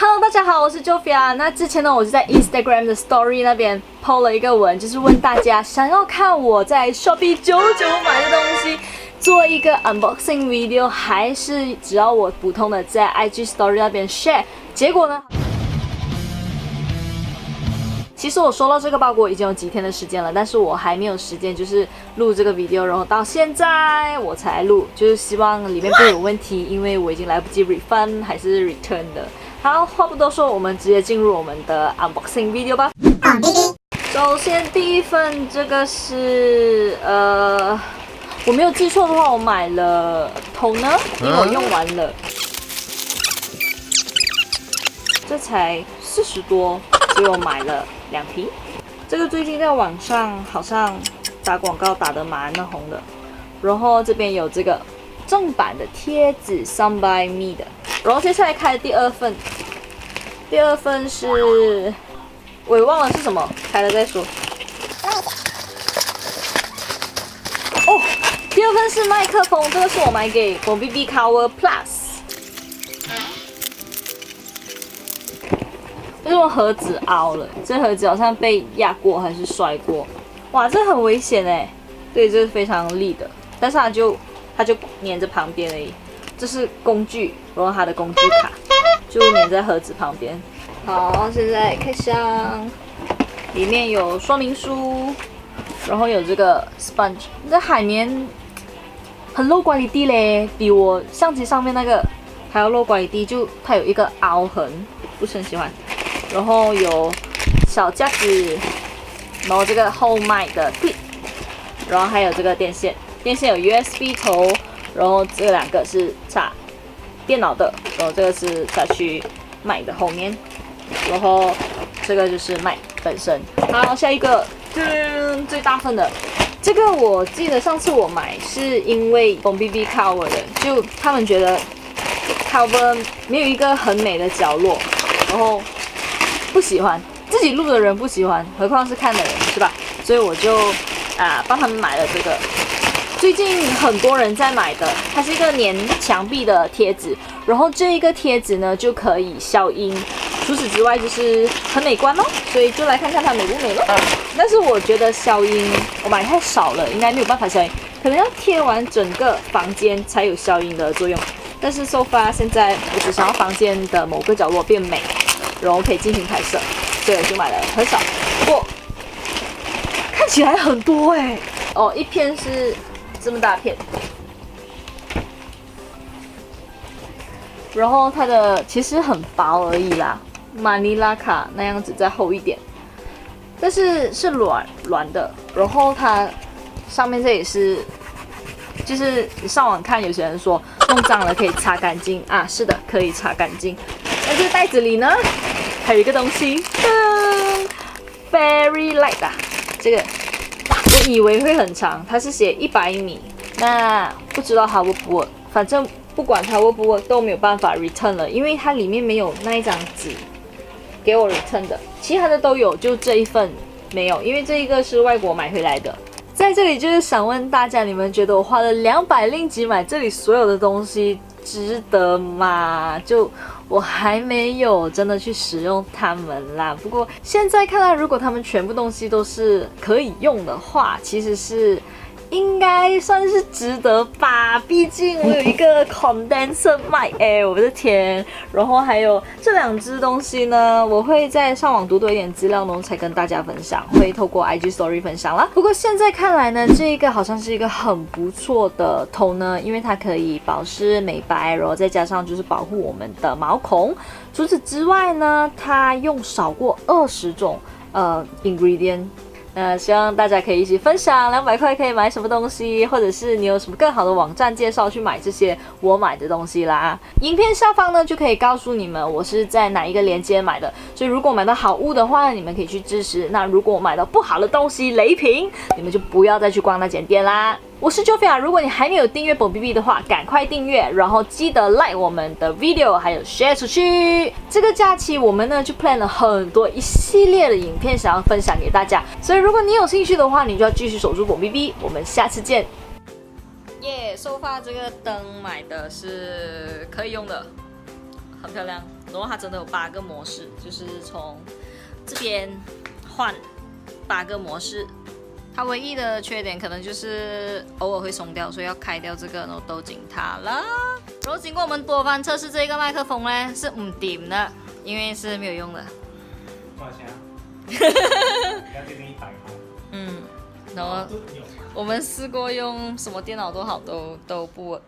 Hello， 大家好，我是 Jovia。那之前呢，我是在 Instagram 的 Story 那边 po 了一个文，就是问大家想要看我在 Shopee 99买的东西，做一个 unboxing video， 还是只要我普通的在 IG Story 那边 share。结果呢？其实我收到这个包裹已经有几天的时间了，但是我还没有时间就是录这个 video， 然后到现在我才录，就是希望里面不会有问题，因为我已经来不及 refund 还是 return 的。好，话不多说，我们直接进入我们的 unboxing video 吧。首先第一份这个是我没有记错的话，我买了 toner， 因为我用完了，这才40多。所以我买了2瓶，这个最近在网上好像打广告打得蛮红的。然后这边有这个正版的贴纸 ，Some by Me 的。然后接下来开第二份，第二份是我也忘了是什么，开了再说。哦，第二份是麦克风，这个是我买给BOMBIBI Cover Plus。这种盒子凹了，这盒子好像被压过还是摔过，哇，这很危险哎！对，这是非常利的，但是它就粘着旁边而已。这是工具，然后它的工具卡就粘在盒子旁边。好，现在开箱，里面有说明书，然后有这个 sponge， 这海绵很 low quality嘞，比我相机上面那个还要 low quality，就它有一个凹痕，不是很喜欢。然后有小架子，然后这个后麦的 clip， 然后还有这个电线，电线有 USB 头，然后这两个是插电脑的，然后这个是插去麦的后面，然后这个就是麦本身。好，下一个，最大份的，这个我记得上次我买是因为 BOMBIBI Cover 的，就他们觉得 Cover 没有一个很美的角落，然后不喜欢，自己录的人不喜欢，何况是看的人，是吧？所以我就帮他们买了这个，最近很多人在买的，它是一个粘墙壁的贴纸，然后这一个贴纸呢就可以消音，除此之外就是很美观哦，所以就来看看它美不美咯。但是我觉得消音我买太少了，应该没有办法消音，可能要贴完整个房间才有消音的作用。但是so far现在我只想要房间的某个角落变美，然后可以进行拍摄，所以我就买了很少，不过看起来很多哎。哦，一片是这么大片，然后它的其实很薄而已啦，马尼拉卡那样子再厚一点，但是是软的，然后它上面这也是，就是你上网看有些人说弄脏了可以擦干净啊，是的，可以擦干净。那这个袋子里呢，还有一个东西，Very light 啊，这个我以为会很长，它是写100米，那不知道它会不会，反正不管它会不会都没有办法 return 了，因为它里面没有那一张纸给我 return 的，其他的都有，就这一份没有，因为这一个是外国买回来的。在这里就是想问大家，你们觉得我花了200令吉买这里所有的东西值得吗？就我还没有真的去使用它们啦。不过现在看来，如果它们全部东西都是可以用的话，其实是应该算是值得吧。毕竟我有一个 condenser mic， 我的天！然后还有这2只东西呢，我会再上网读多一点资料呢，才跟大家分享，会透过 IG Story 分享啦。不过现在看来呢，这个好像是一个很不错的toner，因为它可以保湿美白，然后再加上就是保护我们的毛孔。除此之外呢，它用少过20种ingredient。希望大家可以一起分享200块可以买什么东西，或者是你有什么更好的网站介绍去买这些我买的东西啦。影片下方呢就可以告诉你们我是在哪一个链接买的，所以如果买到好物的话，你们可以去支持。那如果我买到不好的东西雷品，你们就不要再去逛那间店啦。我是 Jovia， 如果你还没有订阅 BOMBIBI 的话，赶快订阅，然后记得 like 我们的 video， 还有 share 出去。这个假期我们呢就 plan 了很多一系列的影片想要分享给大家，所以如果你有兴趣的话，你就要继续守住 BOMBIBI， 我们下次见。耶，收发这个灯买的是可以用的，很漂亮。然后它真的有8个模式，就是从这边换8个模式。它唯一的缺点可能就是偶尔会松掉，所以要开掉这个，然后都紧它了。然后经过我们多番测试，这个麦克风呢是唔掂的，因为是没有用的。多少钱啊？将近100块。然后我们试过用什么电脑都好，都不